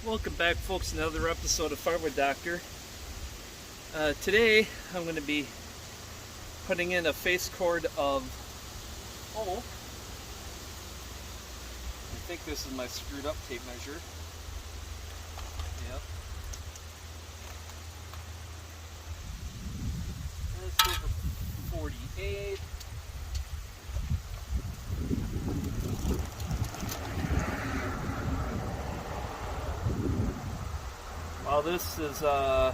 Welcome back, folks, to another episode of Firewood Doctor. Today I'm going to be putting in a face cord of, I think this is my screwed up tape measure. Yep. That's over 48. Well, this is 8.5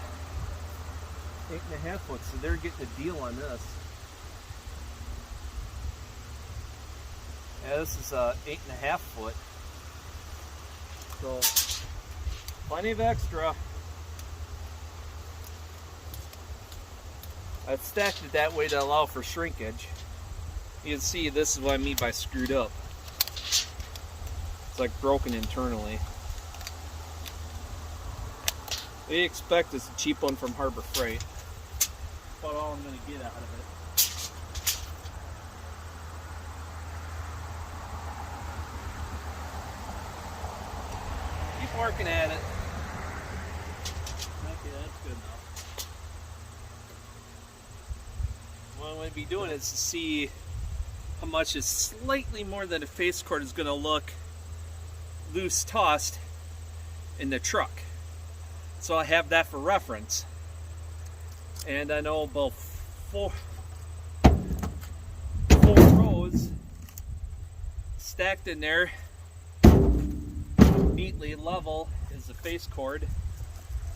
foot, so they're getting a deal on this. Yeah, this is 8.5 foot, so plenty of extra. I've stacked it that way to allow for shrinkage. You can see this is what I mean by screwed up. It's like broken internally. They expect it's a cheap one from Harbor Freight. That's about all I'm going to get out of it. Keep working at it. Okay, that's good enough. What I'm going to be doing is to see how much is slightly more than a face cord is going to look loose tossed in the truck. So I have that for reference. And I know about four rows stacked in there neatly level is the face cord.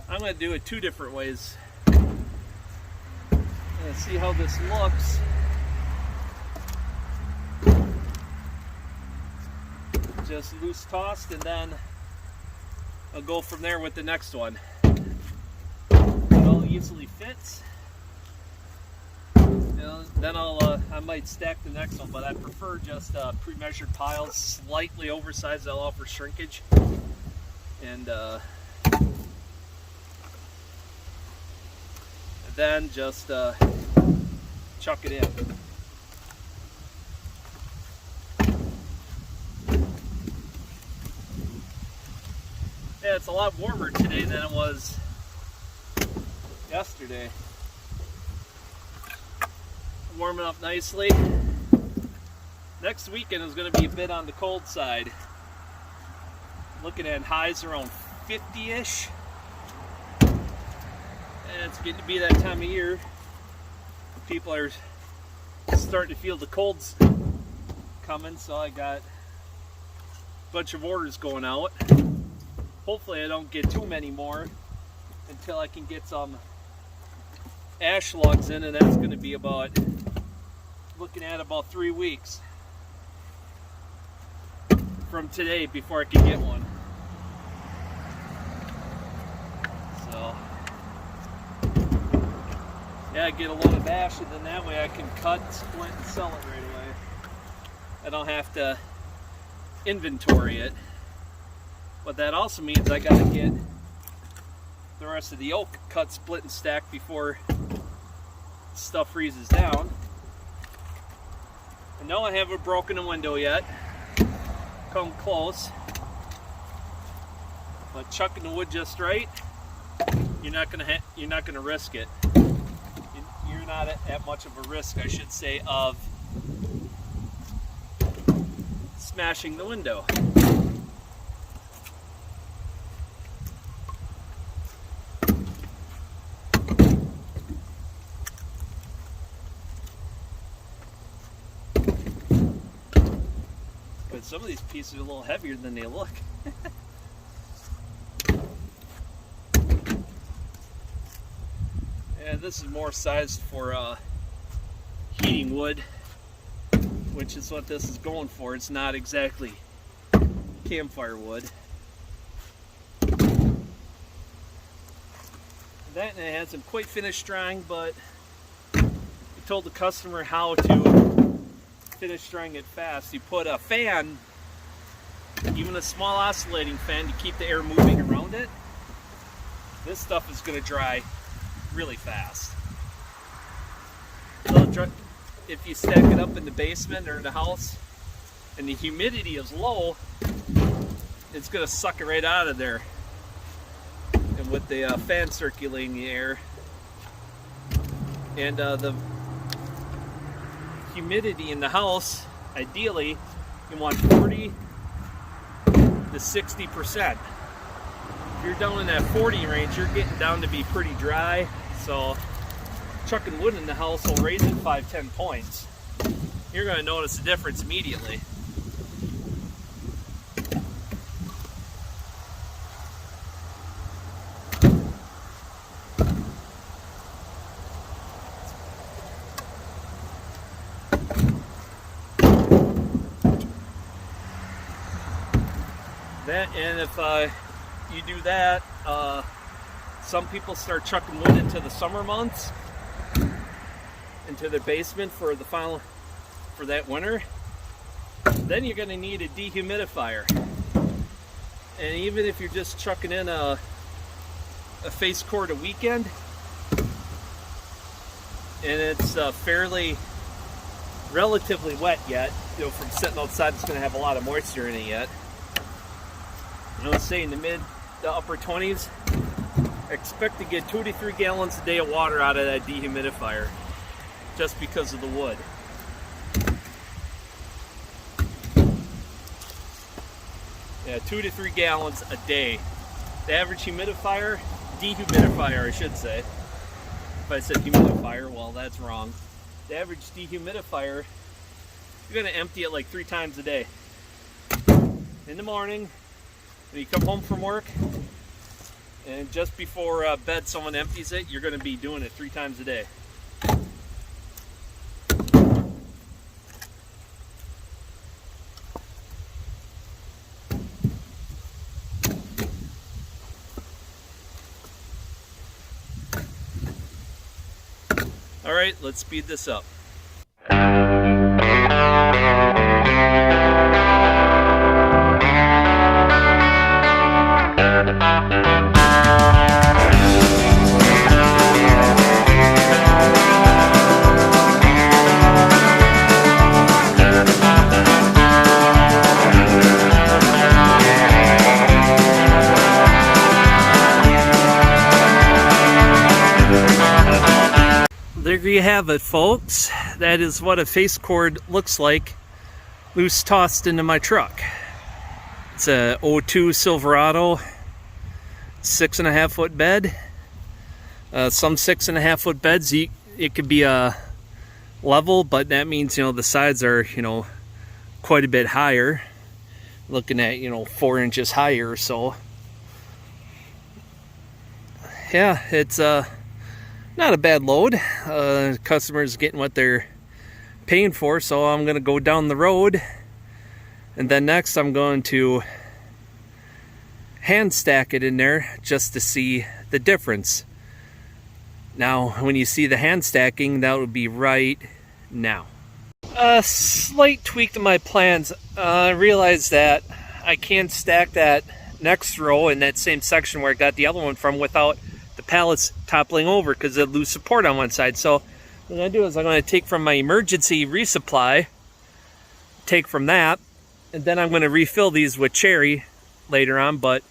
I'm going to do it two different ways. Let's see how this looks. Just loose tossed, and then I'll go from there with the next one. It all easily fits. Then I might stack the next one, but I prefer just pre-measured piles, slightly oversized, that'll allow for shrinkage. And then just chuck it in. Yeah, it's a lot warmer today than it was yesterday. Warming up nicely. Next weekend is going to be a bit on the cold side. Looking at highs around 50-ish. And it's getting to be that time of year. People are starting to feel the colds coming, so I got a bunch of orders going out. Hopefully I don't get too many more until I can get some ash logs in, and that's going to be looking at about 3 weeks from today before I can get one. So yeah, I get a load of ash, and then that way I can cut, split, and sell it right away. I don't have to inventory it. But that also means I gotta get the rest of the oak cut, split, and stacked before stuff freezes down. And no, I haven't broken a window yet. Come close. But chucking the wood just right, you're not gonna risk it. You're not at much of a risk, I should say, of smashing the window. But some of these pieces are a little heavier than they look. And this is more sized for heating wood, which is what this is going for. It's not exactly campfire wood. That, and it hasn't quite finished drying, but I told the customer how to finish drying it fast. You put a fan, even a small oscillating fan, to keep the air moving around it. This stuff is going to dry really fast. If you stack it up in the basement or in the house and the humidity is low, it's going to suck it right out of there. and with the fan circulating the air, and the humidity in the house, ideally you want 40 to 60%. If you're down in that 40 range, you're getting down to be pretty dry, so chucking wood in the house will raise it 5-10 points. You're going to notice a difference immediately. And if you do that, some people start chucking wood into the summer months, into their basement for that winter. Then you're going to need a dehumidifier. And even if you're just chucking in a face cord a weekend, and it's relatively wet yet, from sitting outside, it's going to have a lot of moisture in it yet. Say in the upper 20s, expect to get 2 to 3 gallons a day of water out of that dehumidifier, just because of the wood. Yeah, 2 to 3 gallons a day. The average dehumidifier, I should say. If I said humidifier, well, that's wrong. The average dehumidifier, you're going to empty it like 3 times a day. In the morning, when you come home from work, and just before bed someone empties it, you're going to be doing it 3 times a day. All right, let's speed this up. There you have it, folks. That is what a face cord looks like loose tossed into my truck. It's a 02 Silverado 6.5 foot bed. Some 6.5 foot beds, it could be level, but that means, the sides are, quite a bit higher. Looking at, 4 inches higher or so. Yeah, it's not a bad load. Customers getting what they're paying for, so I'm going to go down the road, and then next I'm going to hand stack it in there just to see the difference. Now, when you see the hand stacking, that would be right now. A slight tweak to my plans. I realized that I can't stack that next row in that same section where I got the other one from without the pallets toppling over, because they lose support on one side. So what I'm going to do is I'm going to take from my emergency resupply, take from that, and then I'm going to refill these with cherry later on. But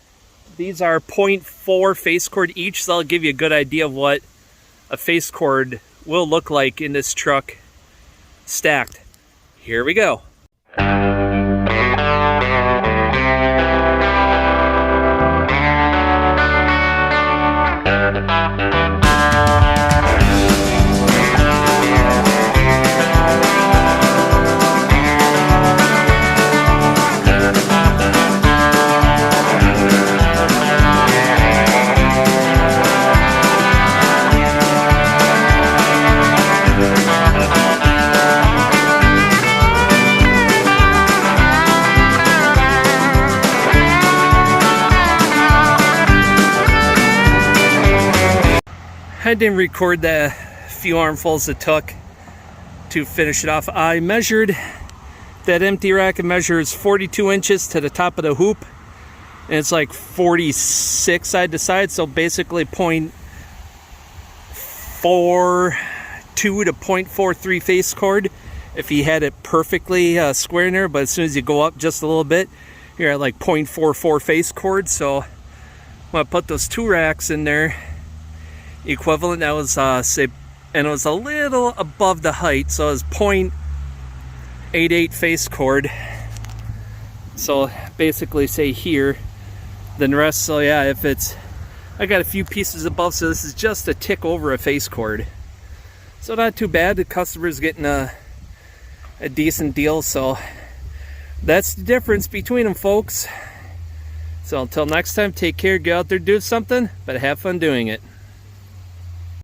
these are 0.4 face cord each, so that'll give you a good idea of what a face cord will look like in this truck stacked. Here we go. I didn't record the few armfuls it took to finish it off. I measured that empty rack. It measures 42 inches to the top of the hoop, and it's like 46 side to side, so basically 0.42 to 0.43 face cord if you had it perfectly square in there. But as soon as you go up just a little bit, you're at like 0.44 face cord. So when I put those 2 racks in there, equivalent, that was say, and it was a little above the height, so it was 0.88 face cord. So basically say here, then the rest, so yeah, if it's, I got a few pieces above, so this is just a tick over a face cord. So not too bad, the customer's getting a decent deal, so that's the difference between them, folks. So until next time, take care, go out there, do something, but have fun doing it.